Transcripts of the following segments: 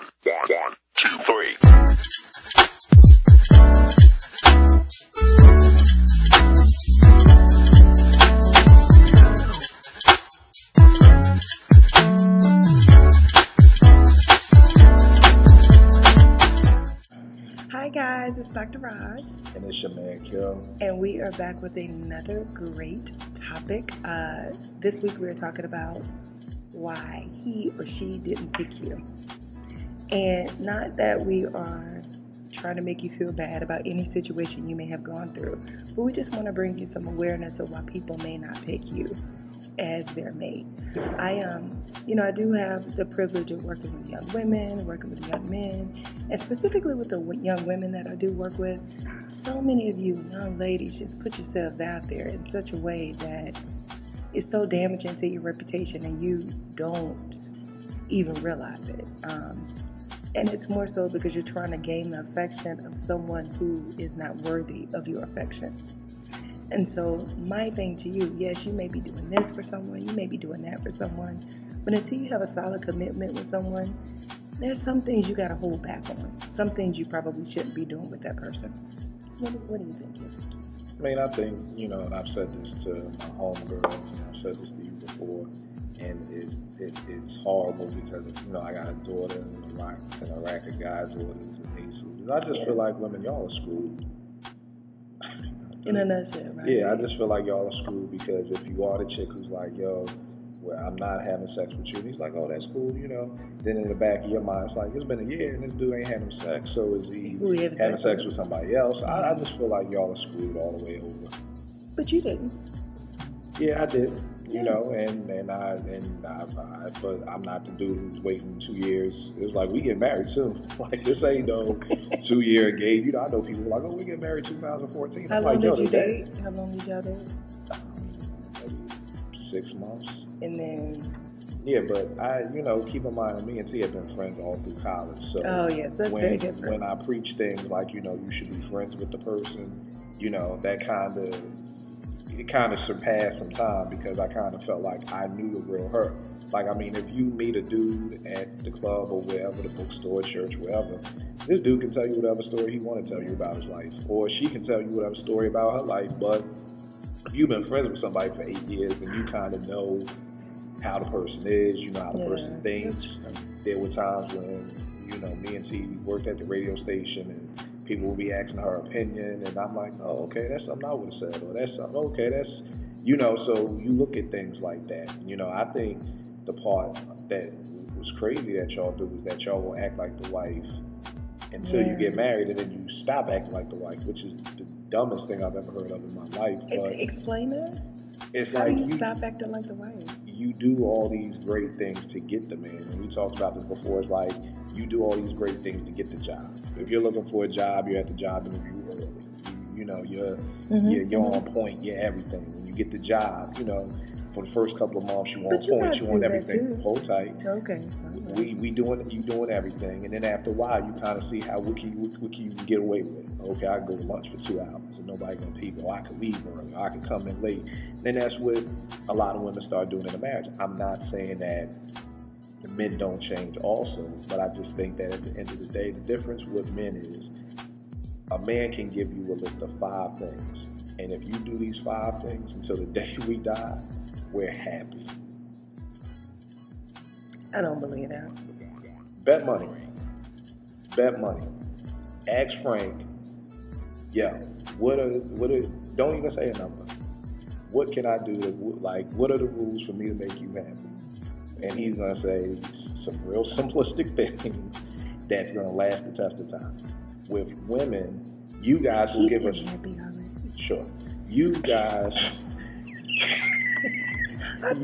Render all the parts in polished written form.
One, two, three. Hi guys, it's Dr. Roz. And it's your man Kil. And we are back with another great topic. This week we are talking about why he or she didn't pick you. And not that we are trying to make you feel bad about any situation you may have gone through, but we just want to bring you some awareness of why people may not pick you as their mate. I do have the privilege of working with young women, working with young men, and specifically with the young women that I do work with. So many of you young ladies just put yourselves out there in such a way that it's so damaging to your reputation and you don't even realize it. And it's more so because you're trying to gain the affection of someone who is not worthy of your affection. And so my thing to you, yes, you may be doing this for someone, you may be doing that for someone, but until you have a solid commitment with someone, there's some things you got to hold back on. Some things you probably shouldn't be doing with that person. What do you think? I mean, I think, and I've said this to my homegirls, and I've said this to you before, and it's horrible because, I got a daughter and a rack of guys, daughters and nieces. I just feel like women, y'all are screwed. In a nutshell, right? Yeah, I just feel like y'all are screwed because if you are the chick who's like, well, I'm not having sex with you, and he's like, oh, that's cool, Then in the back of your mind, it's like, it's been a year and this dude ain't having sex, so is he having sex with somebody else? I just feel like y'all are screwed all the way over. But you didn't. Yeah, I did. But I'm not the dude who's waiting 2 years. It was like, we get married soon. Like, this ain't no 2-year engagement. I know people like, oh, we get married 2014. How long did you date? How long did y'all date? Maybe 6 months. And then... Yeah, but keep in mind, me and T have been friends all through college. So yes, that's very different. When I preach things like, you should be friends with the person, that it kind of surpassed some time because I kind of felt like I knew the real her. Like, I mean, if you meet a dude at the club or wherever, the bookstore, church, wherever, this dude can tell you whatever story he want to tell you about his life, or she can tell you whatever story about her life. But if you've been friends with somebody for 8 years and you kind of know how the person is, how the person thinks. There were times when, me and T worked at the radio station and people would be asking her opinion, and I'm like, oh, okay, that's something I would have said, or that's something, okay, that's, so you look at things like that. I think the part that was crazy that y'all do is that y'all will act like the wife until you get married, and then you stop acting like the wife, which is the dumbest thing I've ever heard of in my life. But explain that. It's How like do you stop acting like the wife? You do all these great things to get the man. And we talked about this before. It's like you do all these great things to get the job. If you're looking for a job, you're at the job interview early. You're on point. You're everything. When you get the job, for the first couple of months, you on point. You want everything. Hold tight. Okay. You doing everything, and then after a while, you kind of see what can you get away with. Okay, I can go to lunch for 2 hours, and nobody gonna peep. Or I can leave early. Or I can come in late. Then that's what a lot of women start doing in a marriage. I'm not saying that the men don't change also, but I just think that at the end of the day, the difference with men is a man can give you a list of 5 things, and if you do these 5 things until the day we die, we're happy. I don't believe that. Bet money. Ask Frank, don't even say a number. What can I do what are the rules for me to make you happy? And he's going to say some real simplistic things that's going to last the test of time. With women, you guys will give us... Sure. You guys have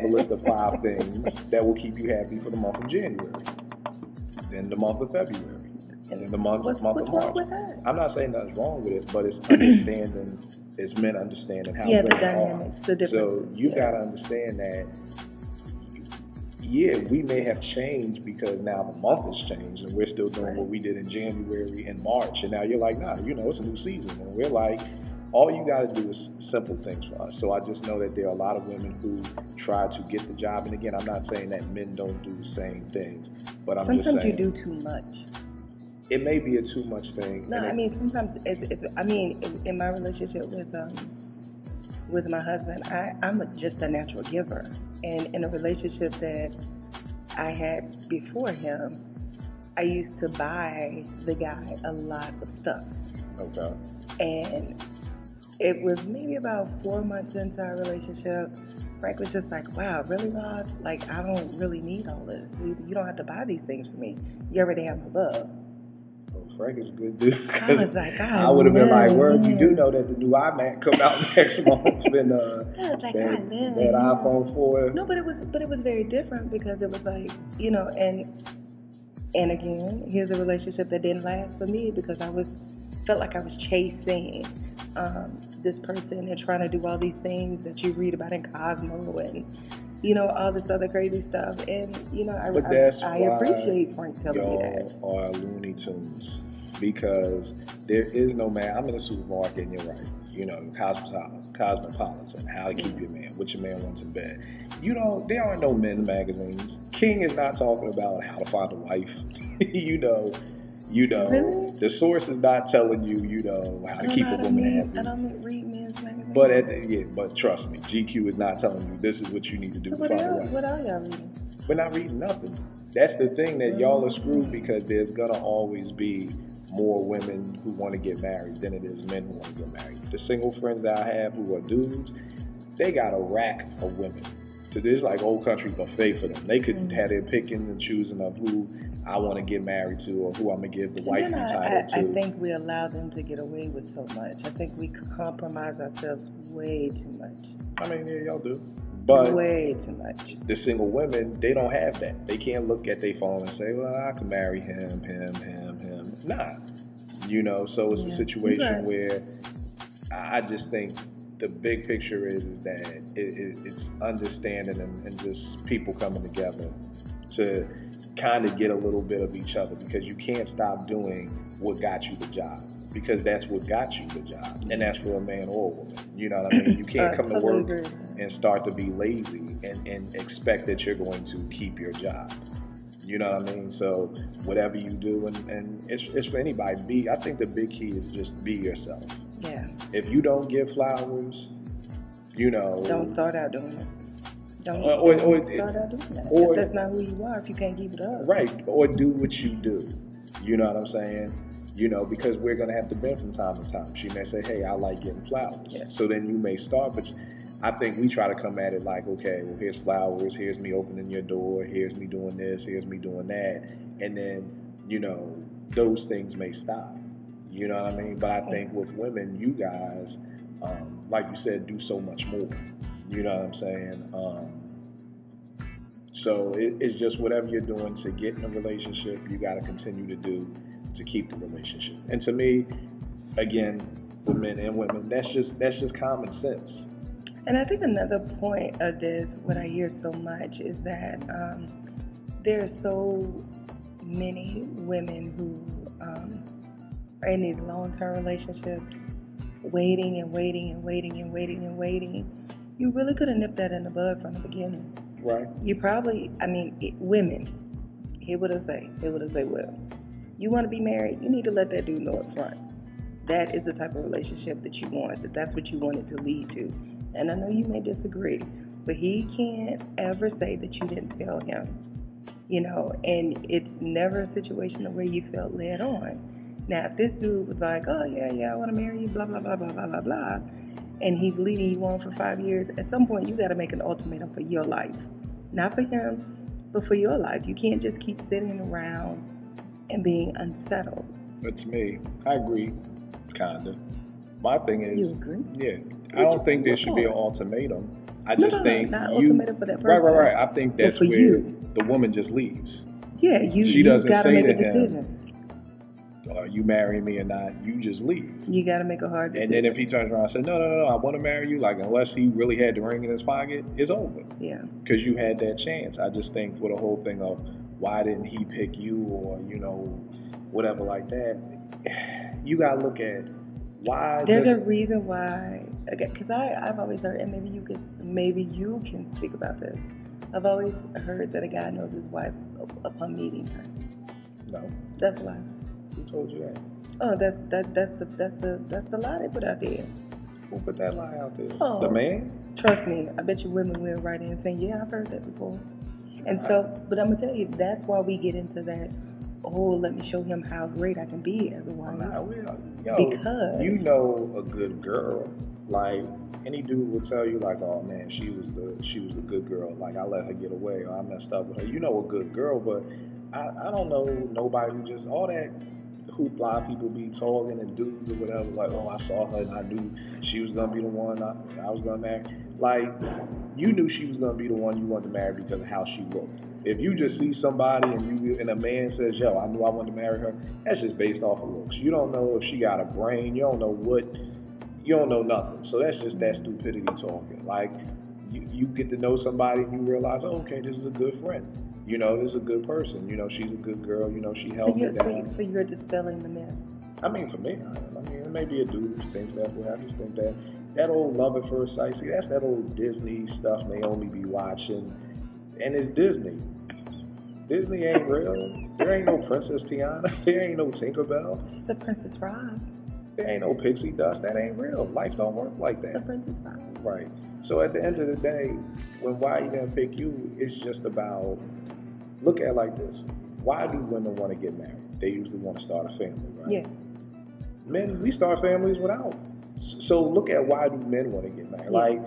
a list of 5 things that will keep you happy for the month of January, then the month of February, and then the month of March. I'm not saying nothing's wrong with it, but it's understanding, it's men understanding how women are. So you got to understand that, we may have changed because now the month has changed and we're still doing what we did in January and March. And now you're like, nah, it's a new season. And we're like, all you got to do is simple things for us. So I just know that there are a lot of women who try to get the job. And again, I'm not saying that men don't do the same things, but I'm Sometimes just saying you do too much. it may be a too much thing. No, I mean sometimes in my relationship with my husband, I'm just a natural giver, and in a relationship that I had before him, I used to buy the guy a lot of stuff. Okay. And it was maybe about 4 months into our relationship, Frank was just like, wow, really, Roz? Like, I don't really need all this. You don't have to buy these things for me. You already have my love. Well, Frank is a good dude. I was like, I would have been like, word, you do know that the new iMac come out next month than that iPhone 4. No, but it was very different because it was like, you know, and again, here's a relationship that didn't last for me because felt like I was chasing this person and trying to do all these things that you read about in Cosmo and, you know, all this other crazy stuff. And, you know, I appreciate Frank telling me that. Y'all are Looney Tunes because there is no man. I'm in the supermarket and you're right. You know, Cosmopolitan, how to keep your man, what your man wants in bed. You know, there are no men's magazines. King is not talking about how to find a wife. you know, really? The source is not telling you, how to keep a woman happy. I don't read men's magazines. But trust me, GQ is not telling you this is what you need to do to find a wife. What are y'all reading? We're not reading nothing. That's the thing that y'all are screwed because there's gonna always be more women who want to get married than it is men who want to get married. The single friends that I have who are dudes, they got a rack of women. So there's like old country buffet for them. They could have their picking and choosing of who I want to get married to or who I'm going to give the wifey title to. I think we allow them to get away with so much. I think we compromise ourselves way too much. I mean, yeah, y'all do. But way too much. The single women, they don't have that. They can't look at their phone and say, well, I can marry him. Nah. You know, so it's a situation where I just think the big picture is that it's understanding and just people coming together to kind of get a little bit of each other because you can't stop doing what got you the job because that's what got you the job and that's for a man or a woman. You know what I mean? You can't come to work and start to be lazy and expect that you're going to keep your job. You know what I mean? So whatever you do, and it's for anybody. I think the big key is just be yourself. Yeah. If you don't give flowers, don't start out doing it. Don't start out doing that. If that's not who you are, if you can't keep it up. Right. Or do what you do. You know what I'm saying? Because we're gonna have to bend from time to time. She may say, "Hey, I like getting flowers." Yeah. So then you may start, but I think we try to come at it like, okay, well, here's flowers, here's me opening your door, here's me doing this, here's me doing that. And then, those things may stop. You know what I mean? But I think with women, you guys, like you said, do so much more. You know what I'm saying? So it's just whatever you're doing to get in a relationship, you got to continue to do to keep the relationship. And to me, again, for men and women, that's just common sense. And I think another point of this, what I hear so much, is that there are so many women who are in these long-term relationships, waiting. You really could have nipped that in the bud from the beginning. Right. You probably, women, hear what I say, well, you want to be married, you need to let that dude know up front. That is the type of relationship that you want, that's what you want it to lead to. And I know you may disagree, but he can't ever say that you didn't tell him, and it's never a situation where you felt led on. Now, if this dude was like, oh, yeah, I want to marry you, blah, blah, blah, blah, blah, blah, blah, and he's leading you on for 5 years, at some point you got to make an ultimatum for your life. Not for him, but for your life. You can't just keep sitting around and being unsettled. That's me. I agree, kind of. My thing is... You agree? Yeah. I don't think there should be an ultimatum. I just think not ultimatum for that person. Right. I think that's where the woman just leaves. Yeah, you got to make a decision. Are you marrying me or not? You just leave. You got to make a hard decision. And then if he turns around and says, no, I want to marry you, like unless he really had the ring in his pocket, it's over. Yeah. Because you had that chance. I just think for the whole thing of why didn't he pick you or, whatever like that, you got to look at why. There's a reason why Okay, because I've always heard, and maybe you can speak about this. I've always heard that a guy knows his wife upon meeting her. No. That's a lie. Who told you that? Oh, that's the lie they put out there. Who put that lie out there? Oh. The man? Trust me, I bet you women will write in saying, "Yeah, I've heard that before." And so, but I'm gonna tell you, that's why we get into that. Oh, let me show him how great I can be as a wife. Because you know a good girl, like any dude will tell you, like, oh man, she was a good girl. Like I let her get away, or I messed up with her. You know a good girl, but I don't know nobody who just all that hoopla people be talking and dudes or whatever. Like, oh, I saw her and I knew she was gonna be the one I was gonna marry. Like, you knew she was gonna be the one you wanted to marry because of how she looked. If you just see somebody and a man says, yo, I knew I wanted to marry her, that's just based off of looks. You don't know if she got a brain. You don't know nothing. So that's just that stupidity talking. Like, you get to know somebody and you realize, oh, okay, this is a good friend. You know, this is a good person. You know, she's a good girl. You know, she helped me down. So you're dispelling the myth. I mean, for me, it may be a dude who thinks that way. I just think that old love at first sight, see, that's that old Disney stuff Naomi be watching. And it's Disney. Disney ain't real. There ain't no Princess Tiana. There ain't no Tinkerbell. The Princess Roz. There ain't no pixie dust. That ain't real. Life don't work like that. The Princess Roz. Right. So at the end of the day, when why you gonna pick you, it's just about, look at it like this. Why do women want to get married? They usually want to start a family, right? Yeah. Men, we start families without. So look at why do men want to get married? Yeah. Like,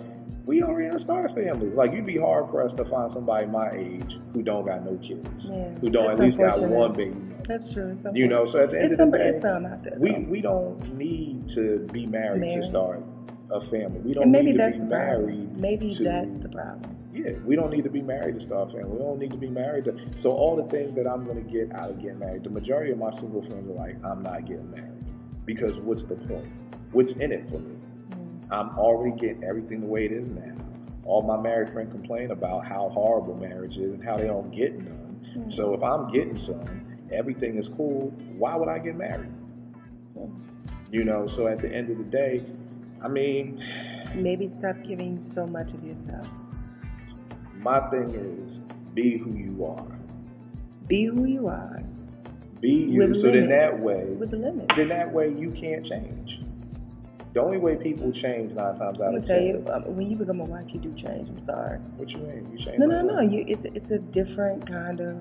we already start families. Like, you'd be hard pressed to find somebody my age who don't got no kids, who don't at least got one baby. That's true. You know, so at the end of the day, we don't need to be married to start a family. We don't need to be married. Maybe that's the problem. Yeah, we don't need to be married to start a family. We don't need to be married to. So all the things that I'm going to get out of getting married, the majority of my single friends are like, I'm not getting married. Because what's the point? What's in it for me? I'm already getting everything the way it is now. All my married friends complain about how horrible marriage is and how they don't get none. So if I'm getting some, everything is cool, why would I get married? You know, so at the end of the day, I mean... Maybe stop giving so much of yourself. My thing is, be who you are. Be who you are. Be you. So then that way... With the limit. Then that way you can't change. The only way people change 9 times out of 10. When you become a wife, you do change. I'm sorry. What you mean? You change? No. It's a different kind of.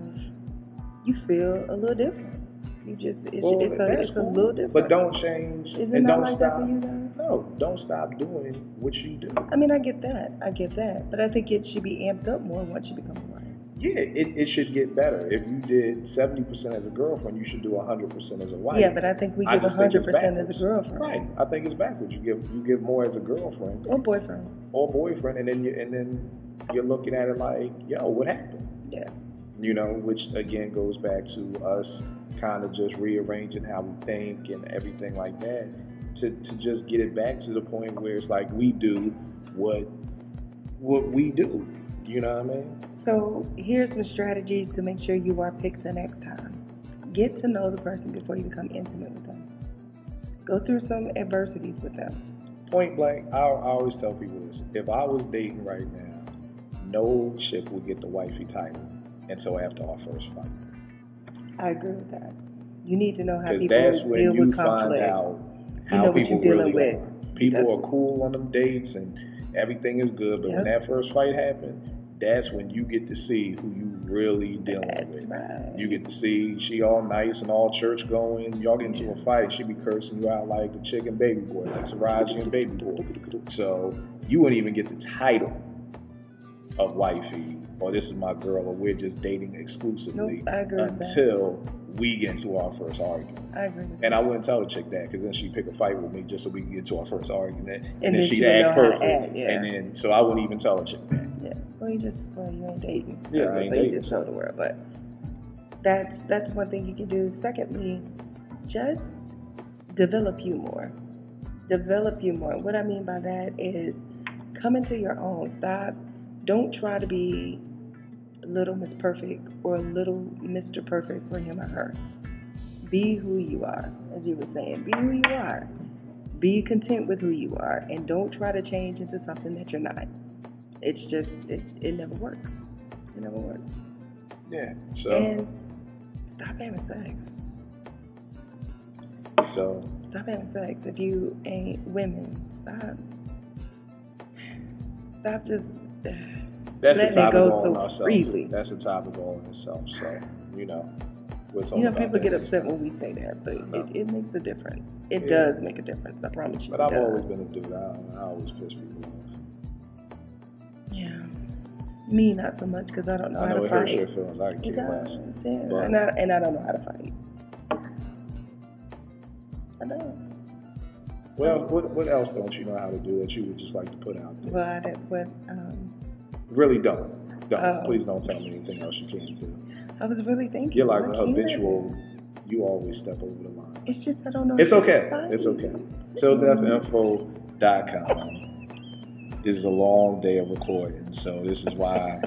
You feel a little different. It's a little different. But don't change. Is it not like that for you guys? No, don't stop doing what you do. I mean, I get that. But I think it should be amped up more once you become a wife. Yeah, it should get better. If you did 70% as a girlfriend, you should do 100% as a wife. Yeah, but I think we give 100% as a girlfriend. Right. I think it's backwards. You give more as a girlfriend or boyfriend, and then you're looking at it like, yo, what happened? Yeah. You know, which again goes back to us kind of just rearranging how we think and everything like that to just get it back to the point where it's like we do what we do. You know what I mean? So here's some strategies to make sure you are picked the next time. Get to know the person before you become intimate with them. Go through some adversities with them. Point blank, I always tell people this. If I was dating right now, no chick would get the wifey title until after our first fight. I agree with that. You need to know how people that's when deal you with conflict. Find out how people really are. People are cool on them dates and everything is good, but when that first fight happened, that's when you get to see who you really dealing with. Right. You get to see she all nice and all church going. Y'all get into a fight, she be cursing you out like a chicken baby boy, like Taraji and baby boy. So you wouldn't even get the title of wifey, or this is my girl, or we're just dating exclusively until we get into our first argument. I agree with and I wouldn't tell the chick that, because then she'd pick a fight with me just so we can get to our first argument, and then she'd act perfect, and then so I wouldn't even tell the chick that. Yeah. Well, you ain't dating. Yeah, so you just know the world. But that's one thing you can do. Secondly, just develop you more. What I mean by that is come into your own. Don't try to be little Miss Perfect or little Mr. Perfect for him or her. Be who you are, as you were saying. Be who you are. Be content with who you are, and don't try to change into something that you're not. It's just it never works. It never works. Yeah. So. And stop having sex. So. Stop having sex if you ain't women. Stop just That's letting a it topic go all so in ourselves. freely. That's a topic all in itself. So, we'll talk about People that. get upset when we say that, but it makes a difference. It does make a difference. I promise you. But I've always been a dude. I always piss people off. Yeah. Me, not so much, because I don't know how to it fight. hurts your feelings. I can It care does, less. yeah. But, And I don't know how to fight. I don't. Well, what else don't you know how to do that you would just like to put out there? Really Really don't. Please don't tell me anything else you can't do. I was really thinking. You're like a habitual. You always step over the line. It's just I don't know. It's okay. It's okay. TillDeathInfo.com. This is a long day of recording, so this is why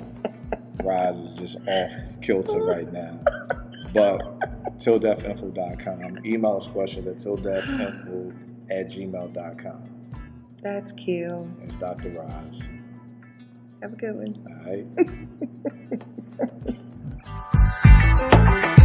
Roz is just off kilter right now. But TillDeathInfo.com. Email us questions at TillDeathInfo@gmail.com. That's Kil. It's Dr. Roz. Have a good one. All right.